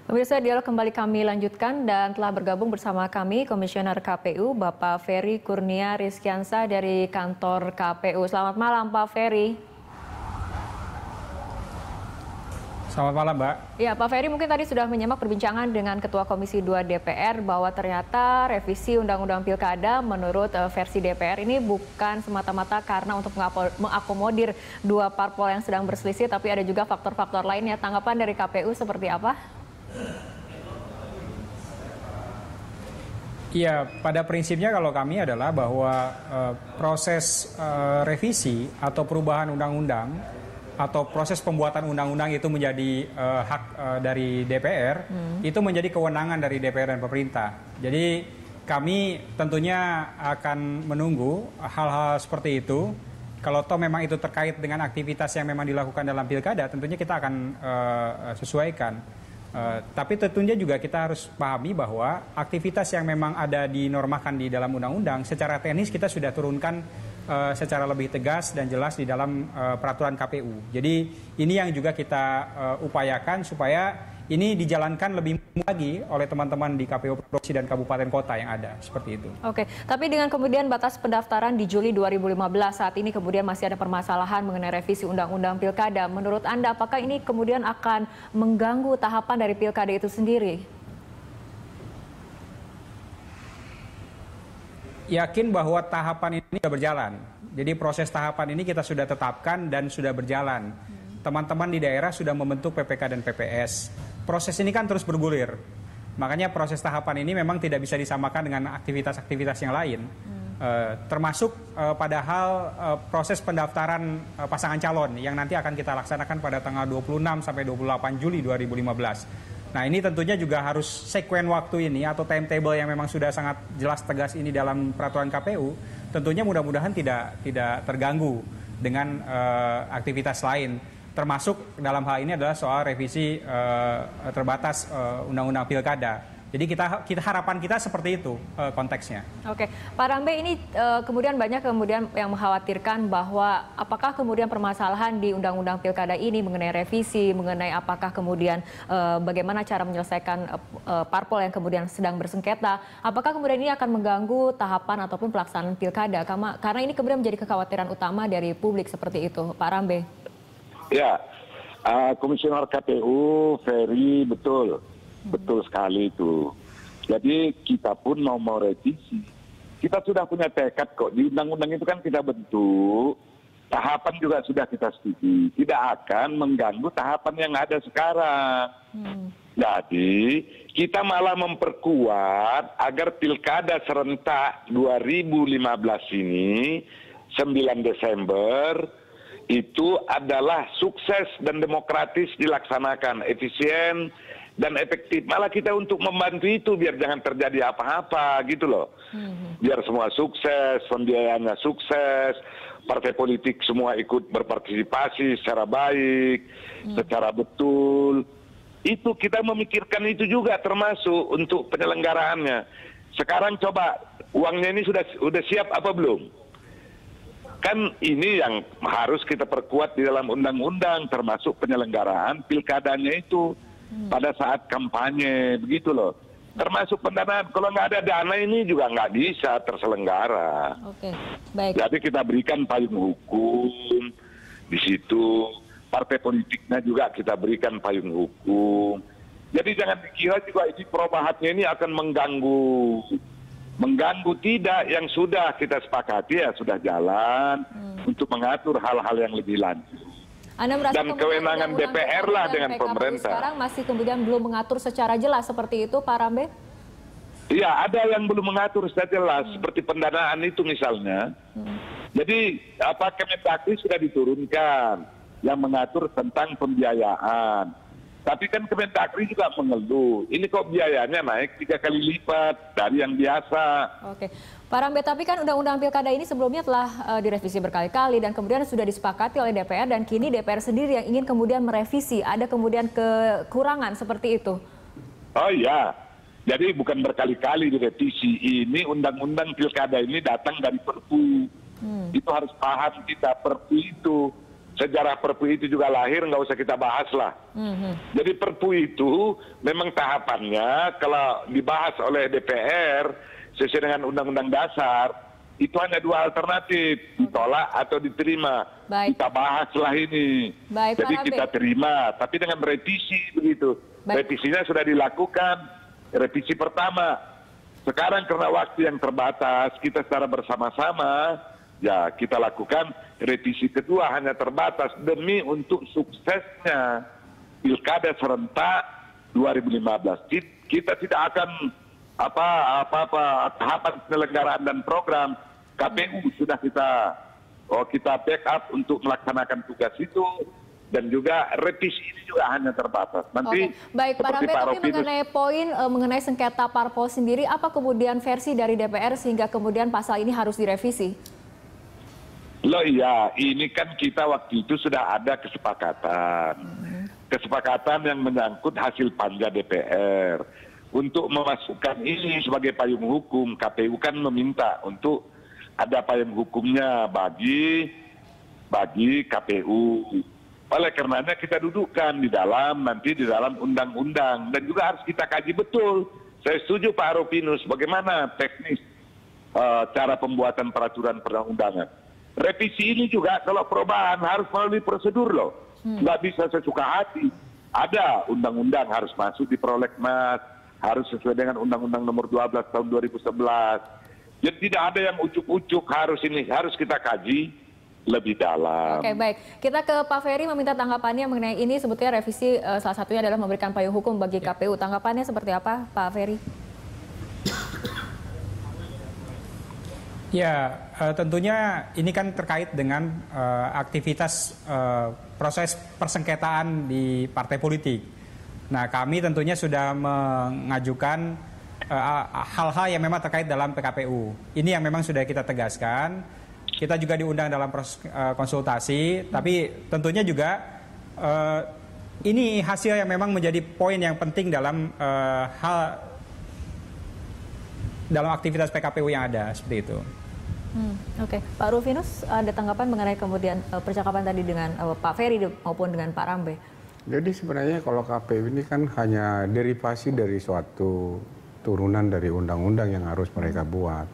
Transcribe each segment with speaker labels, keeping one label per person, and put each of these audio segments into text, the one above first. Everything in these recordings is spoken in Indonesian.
Speaker 1: Pemirsa, dialog kembali kami lanjutkan dan telah bergabung bersama kami Komisioner KPU Bapak Ferry Kurnia Rizkyansa dari kantor KPU. Selamat malam Pak Ferry.
Speaker 2: Selamat malam, Mbak.
Speaker 1: Ya, Pak Ferry mungkin tadi sudah menyimak perbincangan dengan Ketua Komisi 2 DPR bahwa ternyata revisi Undang-Undang Pilkada menurut versi DPR ini bukan semata-mata karena untuk mengakomodir dua parpol yang sedang berselisih, tapi ada juga faktor-faktor lainnya. Tanggapan dari KPU seperti apa?
Speaker 2: Iya, pada prinsipnya kalau kami adalah bahwa proses revisi atau perubahan undang-undang atau proses pembuatan undang-undang itu menjadi hak dari DPR, itu menjadi kewenangan dari DPR dan pemerintah. Jadi kami tentunya akan menunggu hal-hal seperti itu. Kalau toh memang itu terkait dengan aktivitas yang memang dilakukan dalam pilkada, tentunya kita akan sesuaikan. Tapi tentunya juga kita harus pahami bahwa aktivitas yang memang ada dinormakan di dalam undang-undang secara teknis kita sudah turunkan secara lebih tegas dan jelas di dalam peraturan KPU. Jadi ini yang juga kita upayakan supaya ini dijalankan lebih lagi oleh teman-teman di KPU provinsi dan kabupaten kota yang ada, seperti itu.
Speaker 1: Oke, tapi dengan kemudian batas pendaftaran di Juli 2015 saat ini kemudian masih ada permasalahan mengenai revisi Undang-Undang Pilkada. Menurut Anda apakah ini kemudian akan mengganggu tahapan dari Pilkada itu sendiri?
Speaker 2: Yakin bahwa tahapan ini sudah berjalan. Jadi proses tahapan ini kita sudah tetapkan dan sudah berjalan. Teman-teman di daerah sudah membentuk PPK dan PPS. Proses ini kan terus bergulir. Makanya proses tahapan ini memang tidak bisa disamakan dengan aktivitas-aktivitas yang lain. Termasuk padahal proses pendaftaran pasangan calon yang nanti akan kita laksanakan pada tanggal 26 sampai 28 Juli 2015. Nah ini tentunya juga harus sekuen waktu ini atau timetable yang memang sudah sangat jelas tegas ini dalam peraturan KPU, tentunya mudah-mudahan tidak terganggu dengan aktivitas lain. Termasuk dalam hal ini adalah soal revisi terbatas Undang-Undang Pilkada. Jadi harapan kita seperti itu konteksnya.
Speaker 1: Oke, Pak Rambe, ini kemudian banyak yang mengkhawatirkan bahwa apakah kemudian permasalahan di Undang-Undang Pilkada ini mengenai revisi, mengenai apakah kemudian bagaimana cara menyelesaikan parpol yang kemudian sedang bersengketa, apakah kemudian ini akan mengganggu tahapan ataupun pelaksanaan Pilkada? Karena ini kemudian menjadi kekhawatiran utama dari publik seperti itu, Pak Rambe.
Speaker 3: Ya, Komisioner KPU Ferry betul sekali itu. Jadi kita pun mau revisi. Kita sudah punya tekad kok. Di undang-undang itu kan kita bentuk. Tahapan juga sudah kita setujui. Tidak akan mengganggu tahapan yang ada sekarang. Jadi kita malah memperkuat agar pilkada serentak 2015 ini 9 Desember itu adalah sukses dan demokratis dilaksanakan, efisien dan efektif. Malah kita untuk membantu itu biar jangan terjadi apa-apa gitu loh. Biar semua sukses, pembiayaannya sukses, partai politik semua ikut berpartisipasi secara baik, secara betul. Itu kita memikirkan itu juga termasuk untuk penyelenggaraannya. Sekarang coba uangnya ini sudah siap apa belum? Kan ini yang harus kita perkuat di dalam undang-undang termasuk penyelenggaraan pilkadanya itu pada saat kampanye begitu loh. Termasuk pendanaan, kalau nggak ada dana ini juga nggak bisa terselenggara.
Speaker 1: Oke, baik.
Speaker 3: Jadi kita berikan payung hukum di situ, partai politiknya juga kita berikan payung hukum. Jadi jangan dikira juga ini perubahannya ini akan mengganggu tidak, yang sudah kita sepakati ya sudah jalan untuk mengatur hal-hal yang lebih lanjut. Dan kewenangan DPR lah dengan pemerintah.
Speaker 1: Sekarang masih kemudian belum mengatur secara jelas seperti itu, Pak Rambe?
Speaker 3: Iya, ada yang belum mengatur secara jelas, seperti pendanaan itu misalnya. Jadi Kemendagri sudah diturunkan yang mengatur tentang pembiayaan. Tapi kan Kemendagri juga mengeluh, ini kok biayanya naik 3 kali lipat dari yang biasa.
Speaker 1: Oke, Pak Rambe, tapi kan Undang-Undang Pilkada ini sebelumnya telah direvisi berkali-kali dan kemudian sudah disepakati oleh DPR dan kini DPR sendiri yang ingin kemudian merevisi. Ada kemudian kekurangan seperti itu? Oh
Speaker 3: iya, jadi bukan berkali-kali direvisi. Ini Undang-Undang Pilkada ini datang dari Perpu. Itu harus paham kita, Perpu itu sejarah Perpu itu juga lahir, nggak usah kita bahas lah. Jadi Perpu itu memang tahapannya kalau dibahas oleh DPR sesuai dengan Undang-Undang Dasar, itu hanya dua alternatif, ditolak atau diterima.
Speaker 1: Baik.
Speaker 3: Kita bahaslah ini.
Speaker 1: Baik,
Speaker 3: jadi
Speaker 1: Pak
Speaker 3: kita
Speaker 1: Rambe.
Speaker 3: terima, tapi dengan revisi begitu.
Speaker 1: Baik.
Speaker 3: Revisinya sudah dilakukan, revisi pertama. Sekarang karena waktu yang terbatas, kita secara bersama-sama, ya kita lakukan revisi kedua hanya terbatas demi untuk suksesnya Pilkada serentak 2015. Kita tidak akan tahapan penyelenggaraan dan program KPU sudah kita backup untuk melaksanakan tugas itu, dan juga revisi ini juga hanya terbatas. Nanti
Speaker 1: baik Pak Rambe, tapi
Speaker 3: Rupinus,
Speaker 1: mengenai poin mengenai sengketa parpol sendiri, apa kemudian versi dari DPR sehingga kemudian pasal ini harus direvisi?
Speaker 3: Loh iya, ini kan kita waktu itu sudah ada kesepakatan. Kesepakatan yang menyangkut hasil panja DPR. Untuk memasukkan ini sebagai payung hukum, KPU kan meminta untuk ada payung hukumnya bagi KPU. Oleh karenanya kita dudukkan di dalam undang-undang, dan juga harus kita kaji betul. Saya setuju Pak Rupinus, bagaimana teknis cara pembuatan peraturan perundang-undangan. Revisi ini juga kalau perubahan harus melalui prosedur loh. Nggak bisa sesuka hati. Ada undang-undang harus masuk di prolegnas, harus sesuai dengan Undang-Undang Nomor 12 tahun 2011. Jadi tidak ada yang ujuk-ujuk, harus kita kaji lebih dalam.
Speaker 1: Oke, baik. Kita ke Pak Ferry meminta tanggapannya mengenai ini. Sebetulnya revisi salah satunya adalah memberikan payung hukum bagi KPU. Tanggapannya seperti apa, Pak Ferry?
Speaker 2: Ya, tentunya ini kan terkait dengan aktivitas proses persengketaan di partai politik. Nah, kami tentunya sudah mengajukan hal-hal yang memang terkait dalam PKPU. Ini yang memang sudah kita tegaskan. Kita juga diundang dalam proses konsultasi, tapi tentunya juga ini hasil yang memang menjadi poin yang penting dalam dalam aktivitas PKPU yang ada, seperti itu.
Speaker 1: Oke, Pak Rufinus, ada tanggapan mengenai kemudian percakapan tadi dengan Pak Ferry maupun dengan Pak Rambe?
Speaker 4: Jadi sebenarnya kalau KPU ini kan hanya derivasi dari suatu turunan dari undang-undang yang harus mereka buat.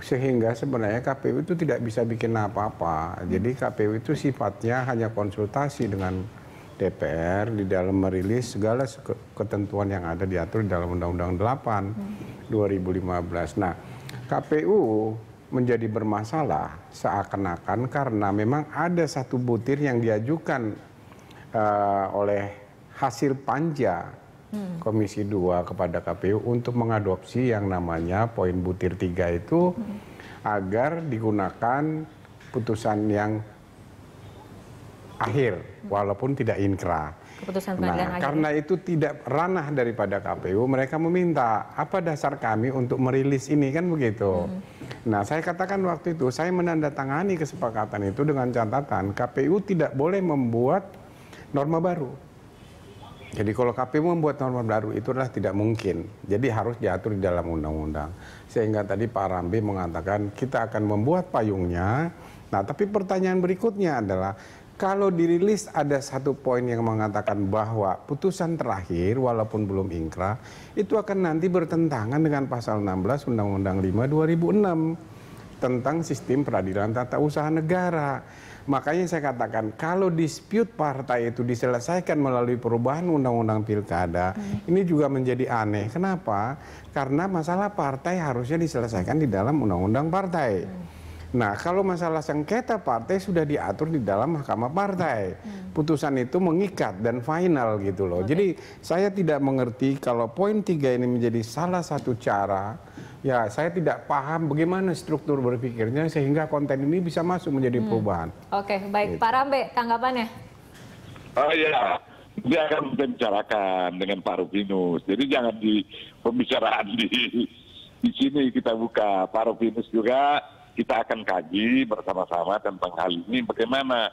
Speaker 4: Sehingga sebenarnya KPU itu tidak bisa bikin apa-apa. Jadi KPU itu sifatnya hanya konsultasi dengan DPR di dalam merilis segala ketentuan yang ada diatur di dalam Undang-Undang 8 2015. Nah, KPU menjadi bermasalah seakan-akan karena memang ada satu butir yang diajukan oleh hasil panja Komisi 2 kepada KPU untuk mengadopsi yang namanya poin butir 3 itu agar digunakan putusan yang akhir walaupun tidak inkrah.
Speaker 1: Keputusan pengadilan akhir.
Speaker 4: Karena itu tidak ranah daripada KPU, mereka meminta apa dasar kami untuk merilis ini, kan begitu. Nah, saya katakan waktu itu saya menandatangani kesepakatan itu dengan catatan KPU tidak boleh membuat norma baru. Jadi kalau KPU membuat norma baru itu adalah tidak mungkin. Jadi harus diatur di dalam undang-undang. Sehingga tadi Pak Rambe mengatakan kita akan membuat payungnya. Nah, tapi pertanyaan berikutnya adalah kalau dirilis ada satu poin yang mengatakan bahwa putusan terakhir walaupun belum inkrah itu akan nanti bertentangan dengan pasal 16 Undang-Undang 5 2006 tentang sistem peradilan tata usaha negara. Makanya saya katakan kalau dispute partai itu diselesaikan melalui perubahan undang-undang pilkada, ini juga menjadi aneh. Kenapa? Karena masalah partai harusnya diselesaikan di dalam undang-undang partai. Nah, kalau masalah sengketa partai sudah diatur di dalam mahkamah partai. Putusan itu mengikat dan final gitu loh. Jadi saya tidak mengerti kalau poin 3 ini menjadi salah satu cara. Ya, saya tidak paham bagaimana struktur berpikirnya sehingga konten ini bisa masuk menjadi perubahan.
Speaker 1: Oke, baik. Pak Rambe, tanggapannya?
Speaker 3: Oh iya, dia akan membicarakan dengan Pak Rupinus. Jadi jangan di pembicaraan di sini kita buka. Pak Rupinus juga kita akan kaji bersama-sama tentang hal ini. Bagaimana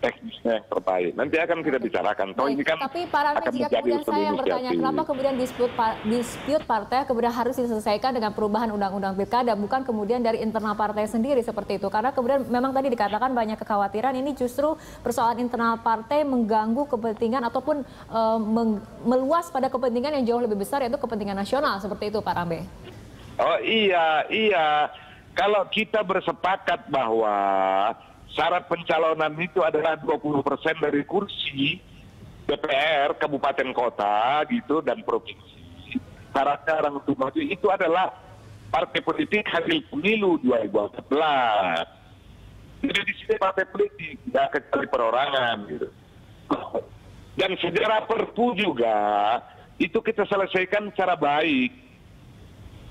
Speaker 3: teknisnya yang terbaik. Nanti akan kita bicarakan. Toh
Speaker 1: Baik,
Speaker 3: ini kan
Speaker 1: tapi Pak Rambe,
Speaker 3: akan
Speaker 1: jika
Speaker 3: menjadi
Speaker 1: kemudian saya yang bertanya,
Speaker 3: inisiatif.
Speaker 1: kenapa kemudian dispute partai kemudian harus diselesaikan dengan perubahan undang-undang pilkada, bukan kemudian dari internal partai sendiri seperti itu? Karena kemudian memang tadi dikatakan banyak kekhawatiran ini justru persoalan internal partai mengganggu kepentingan ataupun meluas pada kepentingan yang jauh lebih besar, yaitu kepentingan nasional, seperti itu Pak Rambe.
Speaker 3: Oh iya. Kalau kita bersepakat bahwa syarat pencalonan itu adalah 20% dari kursi DPR, kabupaten kota gitu dan provinsi. Syaratnya orang untuk maju itu adalah partai politik hasil pemilu 2014. Jadi di sini partai politik tidak kecuali perorangan gitu. Dan sejarah Perpu juga itu kita selesaikan secara baik.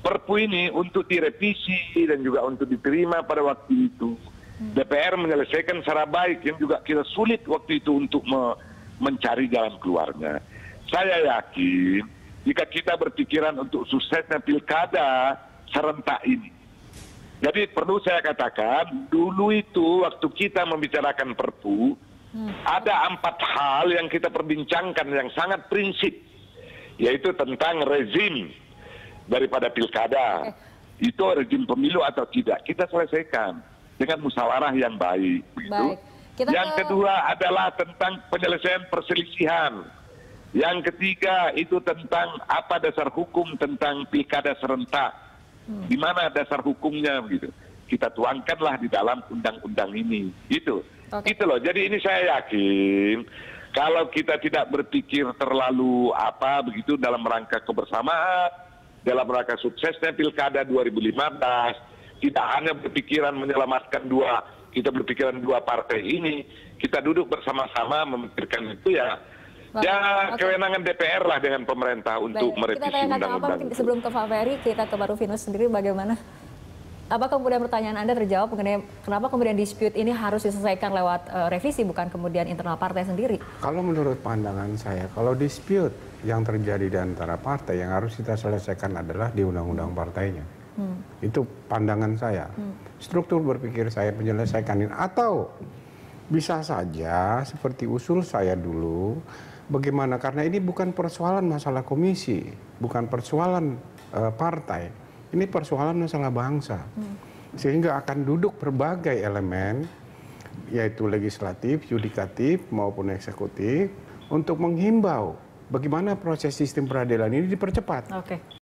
Speaker 3: Perpu ini untuk direvisi dan juga untuk diterima pada waktu itu. DPR menyelesaikan secara baik yang juga kita sulit waktu itu untuk mencari jalan keluarnya. Saya yakin jika kita berpikiran untuk suksesnya pilkada serentak ini. Jadi perlu saya katakan, dulu itu waktu kita membicarakan Perpu, ada 4 hal yang kita perbincangkan yang sangat prinsip, yaitu tentang rezim daripada pilkada. Itu rezim pemilu atau tidak, kita selesaikan dengan musyawarah yang baik.
Speaker 1: Baik.
Speaker 3: Yang kedua adalah tentang penyelesaian perselisihan. Yang ketiga itu tentang apa dasar hukum tentang pilkada serentak. Di mana dasar hukumnya begitu. Kita tuangkanlah di dalam undang-undang ini. Gitu loh. Jadi ini saya yakin kalau kita tidak berpikir terlalu begitu dalam rangka kebersamaan, dalam rangka suksesnya pilkada 2015, tidak hanya berpikiran menyelamatkan kita berpikiran dua partai ini, kita duduk bersama-sama memikirkan itu kewenangan DPR lah dengan pemerintah untuk merevisi undang-undang.
Speaker 1: Sebelum ke Pak Ferry, kita ke Pak Rufinus sendiri bagaimana? Apa kemudian pertanyaan Anda terjawab mengenai kenapa kemudian dispute ini harus diselesaikan lewat revisi, bukan kemudian internal partai sendiri?
Speaker 4: Kalau menurut pandangan saya, kalau dispute yang terjadi di antara partai yang harus kita selesaikan adalah di undang-undang partainya. Itu pandangan saya. Struktur berpikir saya menyelesaikan ini. Atau bisa saja seperti usul saya dulu, bagaimana, karena ini bukan persoalan masalah komisi, bukan persoalan partai, ini persoalan masalah bangsa. Sehingga akan duduk berbagai elemen, yaitu legislatif, yudikatif maupun eksekutif, untuk menghimbau bagaimana proses sistem peradilan ini dipercepat.